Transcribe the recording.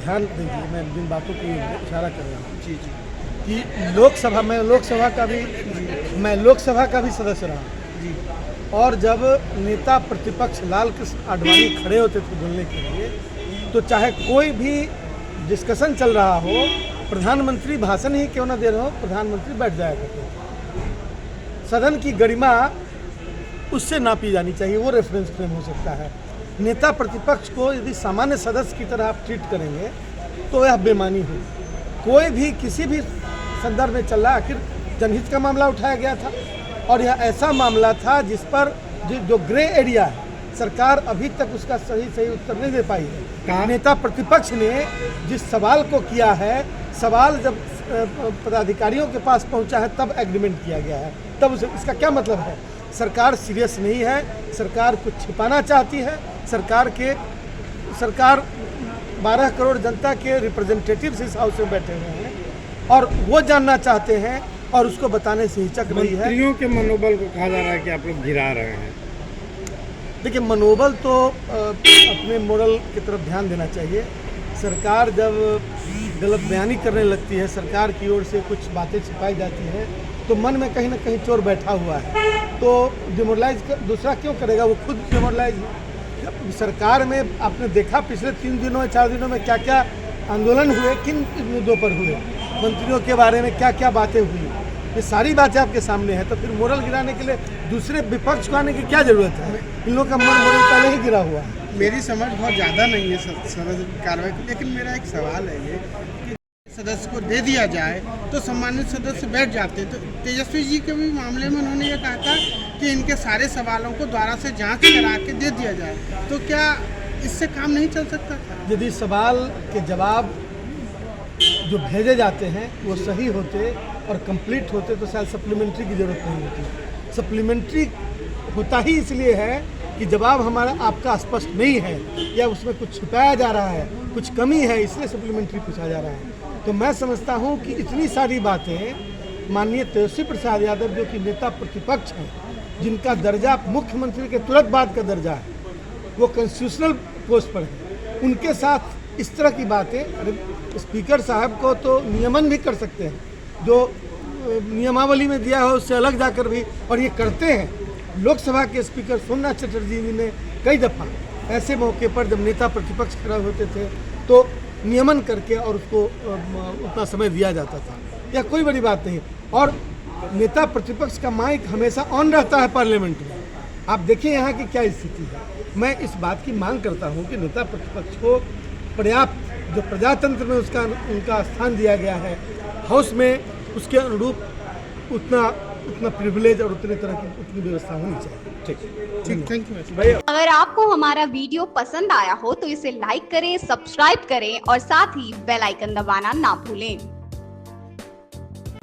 ध्यान दीजिए, मैं जिन बातों की इशारा कर रहा हूँ जी जी कि मैं लोकसभा का भी सदस्य रहा जी और जब नेता प्रतिपक्ष लाल कृष्ण आडवाणी खड़े होते थे बोलने के लिए, तो चाहे कोई भी डिस्कशन चल रहा हो, प्रधानमंत्री भाषण ही क्यों ना दे रहे हो, प्रधानमंत्री बैठ जाया करते थे। सदन की गरिमा उससे नापी जानी चाहिए, वो रेफरेंस फ्रेम हो सकता है। नेता प्रतिपक्ष को यदि सामान्य सदस्य की तरह आप ट्रीट करेंगे तो यह बेमानी हो। कोई भी किसी भी संदर्भ में चल रहा, आखिर जनहित का मामला उठाया गया था और यह ऐसा मामला था जिस पर जो ग्रे एरिया है, सरकार अभी तक उसका सही उत्तर नहीं दे पाई है। नेता प्रतिपक्ष ने जिस सवाल को किया है, सवाल जब पदाधिकारियों के पास पहुंचा है तब एग्रीमेंट किया गया है, तब इसका क्या मतलब है? सरकार सीरियस नहीं है, सरकार कुछ छिपाना चाहती है। सरकार 12 करोड़ जनता के रिप्रेजेंटेटिव्स इस हाउस में बैठे हुए हैं और वो जानना चाहते हैं और उसको बताने से हिचक रही है। मंत्रियों के मनोबल को कहा जा रहा है कि आप लोग गिरा रहे हैं। देखिए, मनोबल तो अपने मोरल की तरफ ध्यान देना चाहिए। सरकार जब गलत बयानी करने लगती है, सरकार की ओर से कुछ बातें छिपाई जाती हैं, तो मन में कहीं ना कहीं चोर बैठा हुआ है, तो डिमोरलाइज दूसरा क्यों करेगा? वो खुद डिमोरलाइज है। सरकार में आपने देखा पिछले 3 दिनों में 4 दिनों में क्या क्या आंदोलन हुए, किन मुद्दों पर हुए, मंत्रियों के बारे में क्या क्या बातें हुई, ये सारी बातें आपके सामने है। तो फिर मोरल गिराने के लिए दूसरे विपक्ष को आने की क्या ज़रूरत है? इन लोगों का मोरल पहले ही गिरा हुआ है। मेरी समझ बहुत ज़्यादा नहीं है सदस्य की कार्रवाई की, लेकिन मेरा एक सवाल है ये कि सदस्य को दे दिया जाए तो सम्मानित सदस्य बैठ जाते। तो तेजस्वी जी के भी मामले में उन्होंने ये कहा था कि इनके सारे सवालों को दोबारा से जांच करा के दे दिया जाए, तो क्या इससे काम नहीं चल सकता था? यदि सवाल के जवाब जो भेजे जाते हैं वो सही होते और कंप्लीट होते तो शायद सप्लीमेंट्री की ज़रूरत नहीं होती। सप्लीमेंट्री होता ही इसलिए है कि जवाब हमारा आपका स्पष्ट नहीं है या उसमें कुछ छुपाया जा रहा है, कुछ कमी है, इसलिए सप्लीमेंट्री पूछा जा रहा है। तो मैं समझता हूँ कि इतनी सारी बातें माननीय तेजस्वी प्रसाद यादव जो कि नेता प्रतिपक्ष हैं, जिनका दर्जा मुख्यमंत्री के तुरंत बाद का दर्जा है, वो कॉन्स्टिट्यूशनल पोस्ट पर है, उनके साथ इस तरह की बातें, अरे स्पीकर साहब को तो नियमन भी कर सकते हैं, जो नियमावली में दिया है उससे अलग जाकर भी, और ये करते हैं। लोकसभा के स्पीकर सोमनाथ चटर्जी जी ने कई दफ़ा ऐसे मौके पर जब नेता प्रतिपक्ष खड़ा होते थे तो नियमन करके और उसको उतना समय दिया जाता था। यह कोई बड़ी बात नहीं। और नेता प्रतिपक्ष का माइक हमेशा ऑन रहता है पार्लियामेंट में। आप देखिए यहाँ की क्या स्थिति है। मैं इस बात की मांग करता हूँ कि नेता प्रतिपक्ष को पर्याप्त जो प्रजातंत्र में उनका स्थान दिया गया है हाउस में, उसके अनुरूप उतना प्रिविलेज और उतनी व्यवस्था होनी चाहिए। ठीक, थैंक यू। अगर आपको हमारा वीडियो पसंद आया हो तो इसे लाइक करें, सब्सक्राइब करें और साथ ही बेल आइकन दबाना ना भूलें।